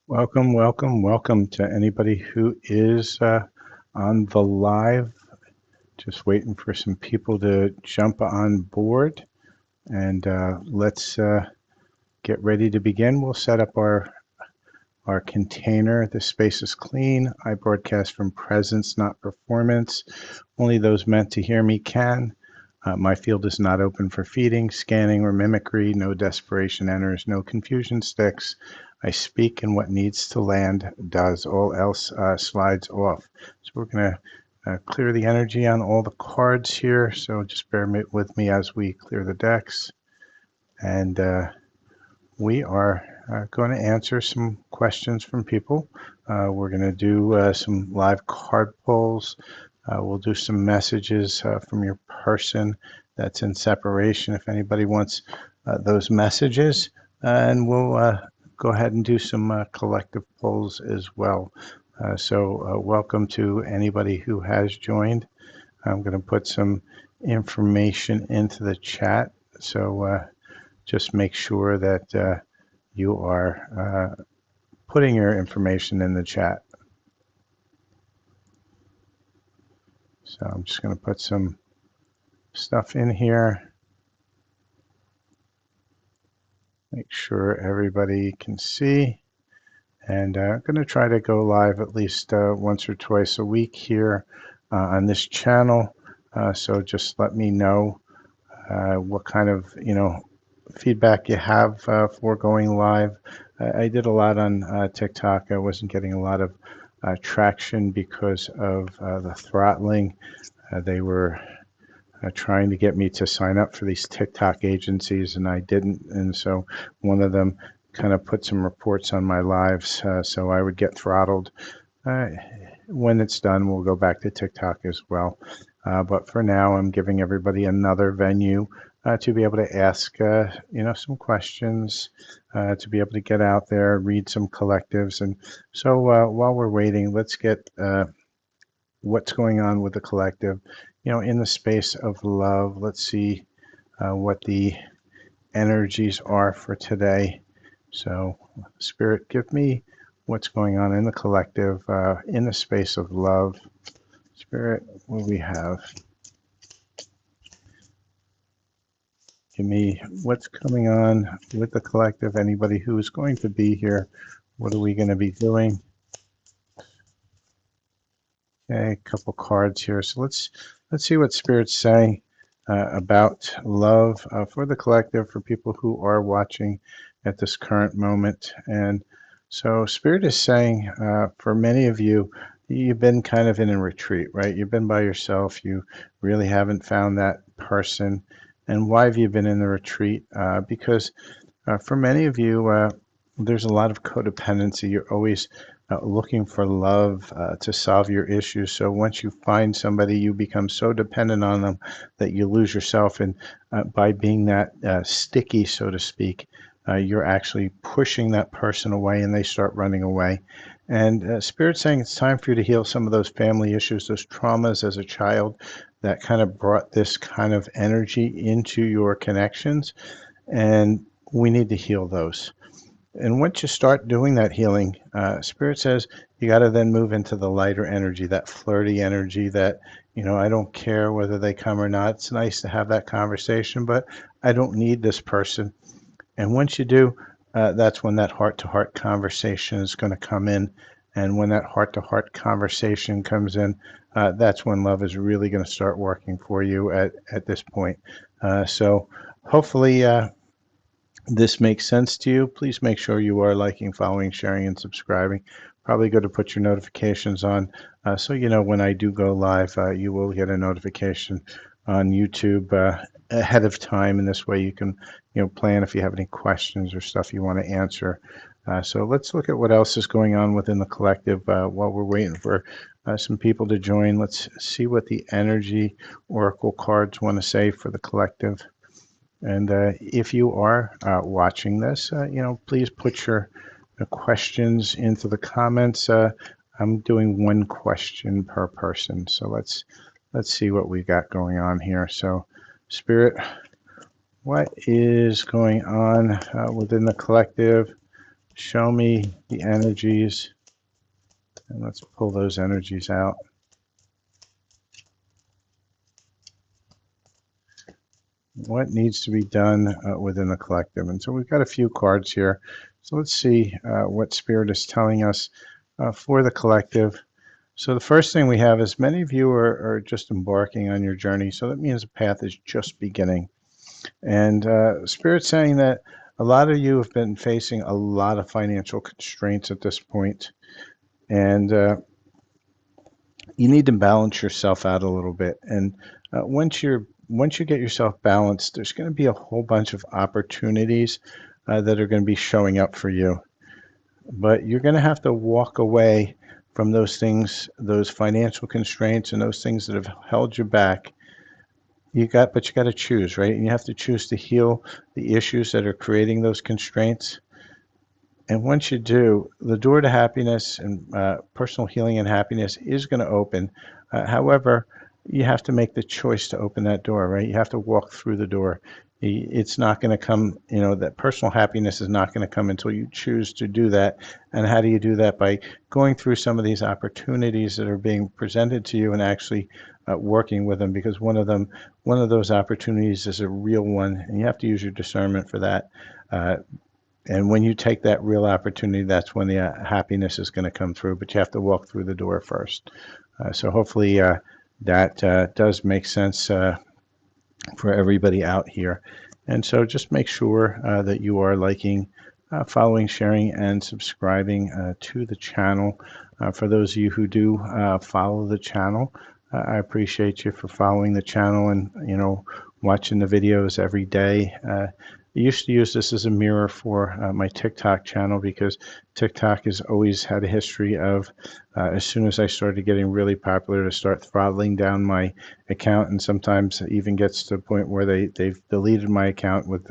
Welcome, welcome, welcome to anybody who is on the live. Just waiting for some people to jump on board, and let's get ready to begin. We'll set up our container. The space is clean. I broadcast from presence, not performance. Only those meant to hear me can. My field is not open for feeding, scanning, or mimicry. No desperation enters, no confusion sticks. I speak, and what needs to land does. All else slides off. So we're going to clear the energy on all the cards here. So just bear with me as we clear the decks. And we are going to answer some questions from people. We're going to do some live card pulls. We'll do some messages from your person that's in separation if anybody wants those messages. And we'll go ahead and do some collective polls as well. So welcome to anybody who has joined. I'm going to put some information into the chat. So just make sure that you are putting your information in the chat. So I'm just going to put some stuff in here. Make sure everybody can see. And I'm going to try to go live at least once or twice a week here on this channel. So just let me know what kind of, feedback you have for going live. I did a lot on TikTok. I wasn't getting a lot of traction because of the throttling. They were trying to get me to sign up for these TikTok agencies, and I didn't. And so one of them kind of put some reports on my lives, so I would get throttled. When it's done, we'll go back to TikTok as well. But for now, I'm giving everybody another venue to be able to ask, some questions, to be able to get out there, read some collectives. And so while we're waiting, let's get what's going on with the collective, in the space of love. Let's see what the energies are for today. So, Spirit, give me what's going on in the collective, in the space of love. Spirit, what do we have? Give me what's coming on with the collective. Anybody who is going to be here, what are we going to be doing? Okay, a couple cards here. So let's see what Spirit's saying about love for the collective, for people who are watching at this current moment. And so Spirit is saying, for many of you, you've been kind of in a retreat, right? You've been by yourself. You really haven't found that person. And why have you been in the retreat? Because for many of you, there's a lot of codependency. You're always looking for love to solve your issues. So once you find somebody, you become so dependent on them that you lose yourself. And by being that sticky, so to speak, you're actually pushing that person away and they start running away. And Spirit's saying it's time for you to heal some of those family issues, those traumas as a child that kind of brought this kind of energy into your connections. And we need to heal those. And once you start doing that healing, Spirit says you got to then move into the lighter energy, that flirty energy that, I don't care whether they come or not. It's nice to have that conversation, but I don't need this person. And once you do, that's when that heart-to-heart conversation is going to come in. And when that heart-to-heart conversation comes in, that's when love is really going to start working for you at this point. So hopefully this makes sense to you. Please make sure you are liking, following, sharing, and subscribing. Probably go to put your notifications on so you know when I do go live. You will get a notification on YouTube ahead of time, and this way you can plan if you have any questions or stuff you want to answer. So let's look at what else is going on within the collective while we're waiting for some people to join. Let's see what the energy oracle cards want to say for the collective. And if you are watching this, please put your questions into the comments. I'm doing one question per person, so let's see what we got going on here. So, Spirit, what is going on within the collective show me the energies, and let's pull those energies out. What needs to be done within the collective? And so we've got a few cards here. So let's see what Spirit is telling us for the collective. So the first thing we have is many of you are just embarking on your journey. So that means the path is just beginning. And Spirit's saying that a lot of you have been facing a lot of financial constraints at this point. And you need to balance yourself out a little bit. And once you get yourself balanced, there's going to be a whole bunch of opportunities that are going to be showing up for you. But you're going to have to walk away from those things, those financial constraints and those things that have held you back. But you got to choose, right? And you have to choose to heal the issues that are creating those constraints. And once you do, the door to happiness and personal healing and happiness is going to open. However, you have to make the choice to open that door, right? You have to walk through the door. It's not going to come, that personal happiness is not going to come until you choose to do that. And how do you do that? By going through some of these opportunities that are being presented to you and actually working with them, because one of those opportunities is a real one, and you have to use your discernment for that. And when you take that real opportunity, that's when the happiness is going to come through. But you have to walk through the door first. So hopefully that does make sense for everybody out here. And so just make sure that you are liking, following, sharing, and subscribing to the channel. For those of you who do follow the channel, I appreciate you for following the channel and, watching the videos every day. I used to use this as a mirror for my TikTok channel, because TikTok has always had a history of, as soon as I started getting really popular, to start throttling down my account, and sometimes it even gets to the point where they've deleted my account with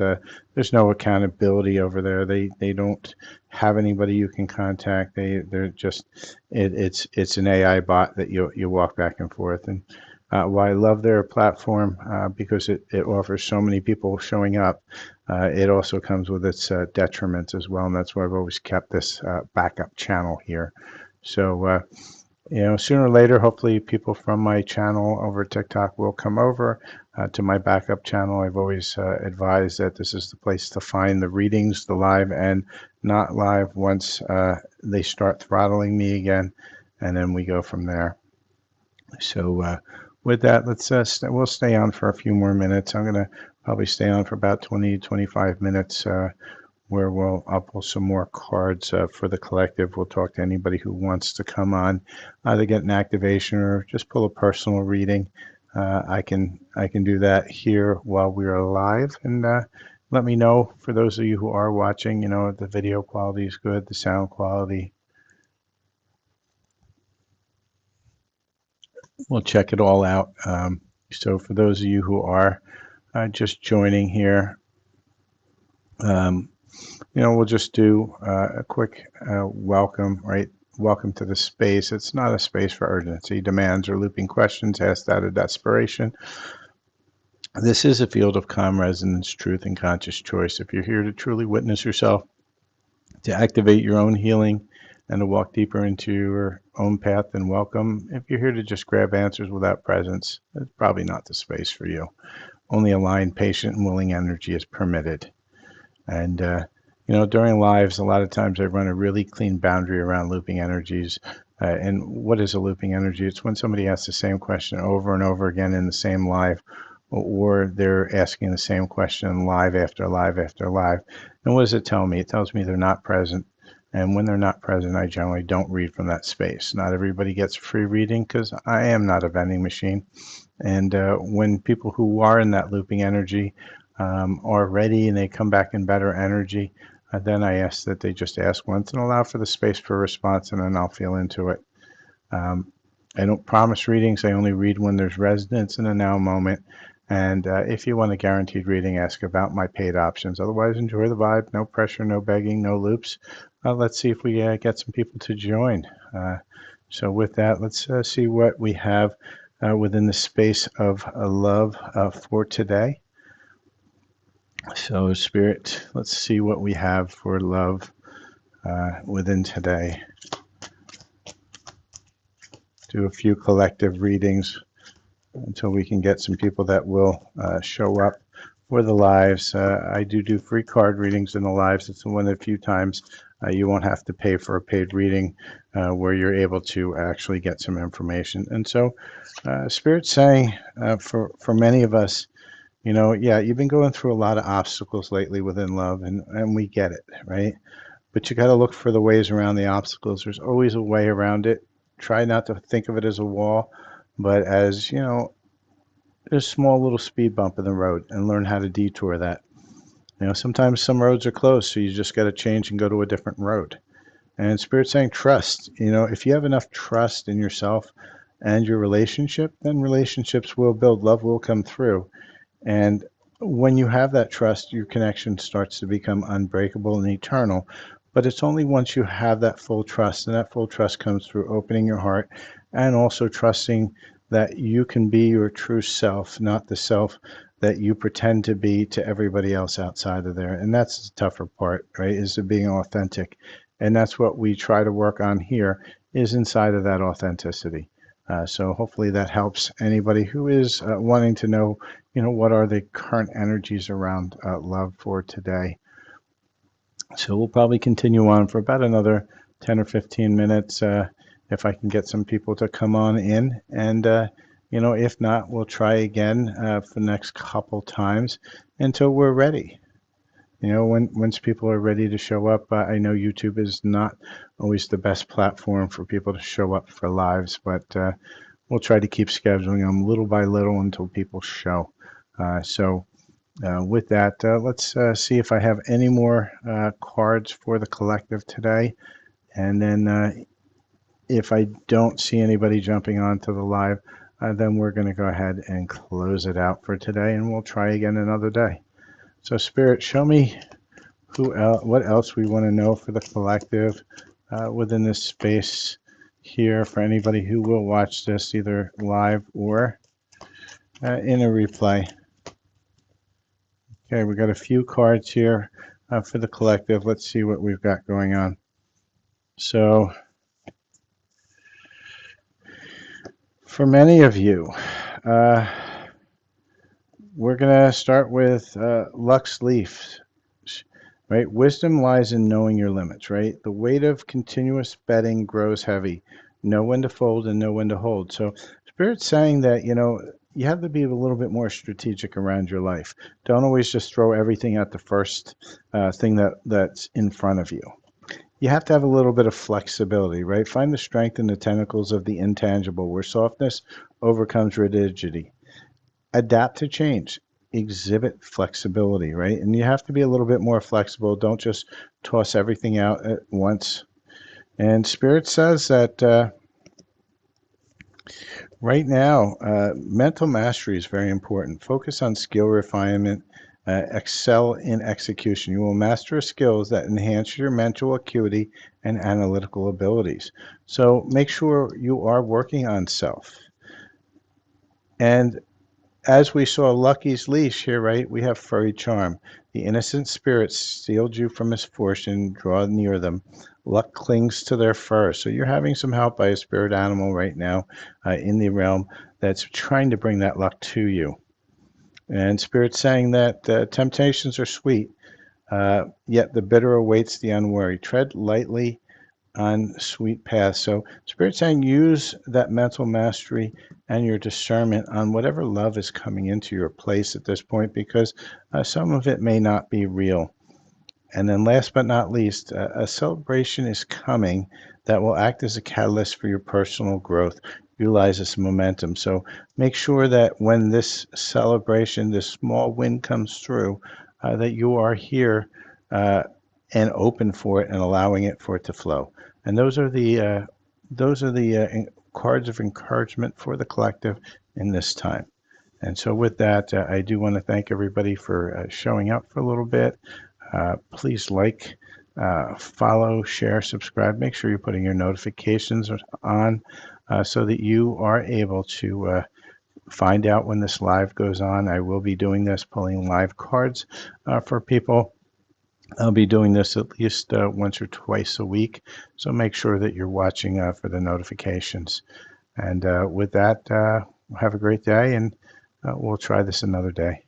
there's no accountability over there. They don't have anybody you can contact. They're just it's an AI bot that you walk back and forth. And while I love their platform because it offers so many people showing up, it also comes with its detriments as well, and that's why I've always kept this backup channel here. So, sooner or later, hopefully people from my channel over TikTok will come over to my backup channel. I've always advised that this is the place to find the readings, the live and not live, once they start throttling me again, and then we go from there. So with that, we'll stay on for a few more minutes. I'm going to probably stay on for about 20, 25 minutes where I'll pull some more cards for the collective. We'll talk to anybody who wants to come on, either get an activation or just pull a personal reading. I can do that here while we're live, and let me know, for those of you who are watching, the video quality is good, the sound quality. We'll check it all out. So for those of you who are just joining here, we'll just do a quick welcome, right? Welcome to the space. It's not a space for urgency, demands, or looping questions asked out of desperation. This is a field of calm resonance, truth, and conscious choice. If you're here to truly witness yourself, to activate your own healing, and to walk deeper into your own path, then welcome. If you're here to just grab answers without presence, it's probably not the space for you. Only aligned, patient, and willing energy is permitted. And during lives, a lot of times I run a really clean boundary around looping energies. And what is a looping energy? It's when somebody asks the same question over and over again in the same live, or they're asking the same question live after live after live. And what does it tell me? It tells me they're not present. And when they're not present, I generally don't read from that space. Not everybody gets free reading, because I am not a vending machine. And when people who are in that looping energy are ready and they come back in better energy, then I ask that they just ask once and allow for the space for response, and then I'll feel into it. I don't promise readings. I only read when there's resonance in a now moment. And if you want a guaranteed reading, ask about my paid options. Otherwise, enjoy the vibe. No pressure, no begging, no loops. Let's see if we get some people to join. So with that, let's see what we have within the space of love for today. So Spirit, let's see what we have for love within today. Do a few collective readings until we can get some people that will show up for the lives. I do free card readings in the lives. It's one of the few times you won't have to pay for a paid reading where you're able to actually get some information. And so Spirit's saying for many of us, yeah, you've been going through a lot of obstacles lately within love, and we get it, right? But you got to look for the ways around the obstacles. There's always a way around it. Try not to think of it as a wall, but as, a small little speed bump in the road, and learn how to detour that. Sometimes some roads are closed, so you just got to change and go to a different road. And Spirit's saying trust. If you have enough trust in yourself and your relationship, then relationships will build, love will come through. And when you have that trust, your connection starts to become unbreakable and eternal. But it's only once you have that full trust, and that full trust comes through opening your heart and also trusting that you can be your true self, not the self that you pretend to be to everybody else outside of there. And that's the tougher part, right? Is to being authentic. And that's what we try to work on here, is inside of that authenticity. So hopefully that helps anybody who is wanting to know, what are the current energies around love for today. So we'll probably continue on for about another 10 or 15 minutes if I can get some people to come on in. And, if not, we'll try again for the next couple times until we're ready. Once people are ready to show up, I know YouTube is not always the best platform for people to show up for lives, but we'll try to keep scheduling them little by little until people show. With that, let's see if I have any more cards for the collective today. And then if I don't see anybody jumping onto the live, then we're going to go ahead and close it out for today, and we'll try again another day. So Spirit, show me what else we want to know for the collective within this space here for anybody who will watch this either live or in a replay. Okay, we got a few cards here for the collective. Let's see what we've got going on. So, for many of you, we're going to start with Lux Leaf, right? Wisdom lies in knowing your limits, right? The weight of continuous betting grows heavy. Know when to fold and know when to hold. So, Spirit's saying that, you have to be a little bit more strategic around your life. Don't always just throw everything at the first thing that's in front of you. You have to have a little bit of flexibility, right? Find the strength in the tentacles of the intangible, where softness overcomes rigidity. Adapt to change. Exhibit flexibility, right? And you have to be a little bit more flexible. Don't just toss everything out at once. And Spirit says that right now, mental mastery is very important. Focus on skill refinement. Excel in execution. You will master skills that enhance your mental acuity and analytical abilities. So make sure you are working on self. And as we saw Lucky's leash here, right, we have furry charm. The innocent spirits steeled you from misfortune, draw near them. Luck clings to their fur. So you're having some help by a spirit animal right now in the realm that's trying to bring that luck to you. And Spirit's saying that temptations are sweet, yet the bitter awaits the unwary. Tread lightly on sweet paths. So Spirit's saying use that mental mastery and your discernment on whatever love is coming into your place at this point, because some of it may not be real. And then last but not least, a celebration is coming that will act as a catalyst for your personal growth. Utilize this momentum. So make sure that when this celebration, this small win comes through, that you are here and open for it and allowing it for it to flow. And those are the cards of encouragement for the collective in this time. And so with that, I do want to thank everybody for showing up for a little bit. Please like, follow, share, subscribe. Make sure you're putting your notifications on so that you are able to find out when this live goes on. I will be doing this, pulling live cards for people. I'll be doing this at least once or twice a week, so make sure that you're watching for the notifications. And with that, have a great day, and we'll try this another day.